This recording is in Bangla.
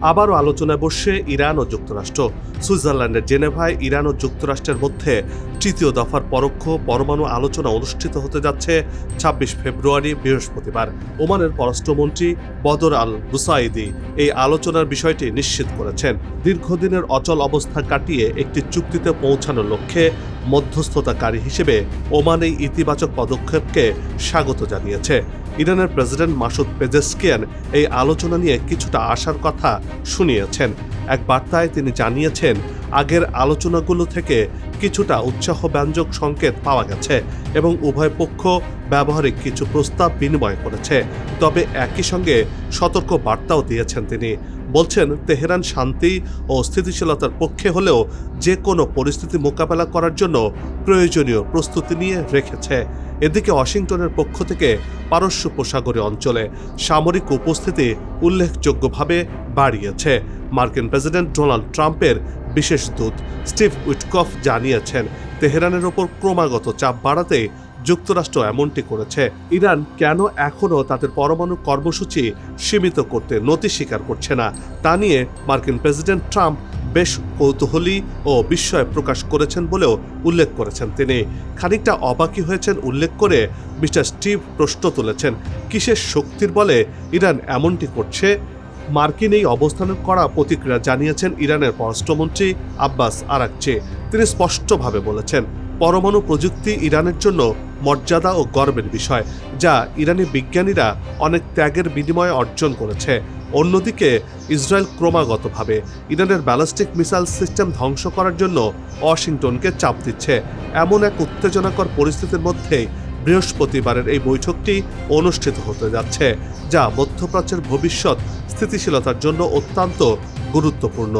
আবারও আলোচনায় বসছে ইরান ও যুক্তরাষ্ট্র। সুইজারল্যান্ডের জেনেভায় ইরান ও যুক্তরাষ্ট্রের মধ্যে তৃতীয় দফার পরোক্ষ পরমাণু আলোচনা অনুষ্ঠিত হতে যাচ্ছে ২৬ ফেব্রুয়ারি বৃহস্পতিবার। ওমানের পররাষ্ট্রমন্ত্রী বদর আল বুসাইদি এই আলোচনার বিষয়টি নিশ্চিত করেছেন। দীর্ঘদিনের অচল অবস্থা কাটিয়ে একটি চুক্তিতে পৌঁছানোর লক্ষ্যে মধ্যস্থতাকারী হিসেবে ওমান এই ইতিবাচক পদক্ষেপকে স্বাগত জানিয়েছে। ইরানের প্রেসিডেন্ট মাসুদ পেজেশকিয়ান এই আলোচনা নিয়ে কিছুটা আশার কথা শুনিয়েছেন। এক বার্তায় তিনি জানিয়েছেন, আগের আলোচনাগুলো থেকে কিছুটা উৎসাহব্যঞ্জক সংকেত পাওয়া গেছে এবং উভয় পক্ষ ব্যবহারিক কিছু প্রস্তাব বিনিময় করেছে। তবে একই সঙ্গে সতর্ক বার্তাও দিয়েছেন তিনি। বলছেন, তেহরান শান্তি ও স্থিতিশীলতার পক্ষে হলেও যে কোনো পরিস্থিতি মোকাবেলা করার জন্য প্রয়োজনীয় প্রস্তুতি নিয়ে রেখেছে। এদিকে ওয়াশিংটনের পক্ষ থেকে পারস্য উপসাগরীয় অঞ্চলে সামরিক উপস্থিতি উল্লেখযোগ্যভাবে বাড়িয়েছে। মার্কিন প্রেসিডেন্ট ডোনাল্ড ট্রাম্পের বিশেষ দূত স্টিভ উইটকফ জানিয়েছেন, তেহরানের ওপর ক্রমাগত চাপ বাড়াতে যুক্তরাষ্ট্র এমনটি করেছে। ইরান কেন এখনও তাদের পরমাণু কর্মসূচি সীমিত করতে নতি স্বীকার করছে না, তা নিয়ে মার্কিন প্রেসিডেন্ট ট্রাম্প বেশ কৌতূহলী ও বিস্ময় প্রকাশ করেছেন বলেও উল্লেখ করেছেন তিনি। খানিকটা অবাকই হয়েছেন উল্লেখ করে মিস্টার স্টিভ প্রশ্ন তুলেছেন, কিসের শক্তির বলে ইরান এমনটি করছে? মার্কিন এই অবস্থানের কড়া প্রতিক্রিয়া জানিয়েছেন ইরানের পররাষ্ট্রমন্ত্রী আব্বাস আরাকচি। তিনি স্পষ্টভাবে বলেছেন, পরমাণু প্রযুক্তি ইরানের জন্য মর্যাদা ও গর্বের বিষয়, যা ইরানি বিজ্ঞানীরা অনেক ত্যাগের বিনিময়ে অর্জন করেছে। অন্যদিকে ইসরায়েল ক্রমাগতভাবে ইরানের ব্যালিস্টিক মিসাইল সিস্টেম ধ্বংস করার জন্য ওয়াশিংটনকে চাপ দিচ্ছে। এমন এক উত্তেজনাকর পরিস্থিতির মধ্যেই বৃহস্পতিবারের এই বৈঠকটি অনুষ্ঠিত হতে যাচ্ছে, যা মধ্যপ্রাচ্যের ভবিষ্যৎ স্থিতিশীলতার জন্য অত্যন্ত গুরুত্বপূর্ণ।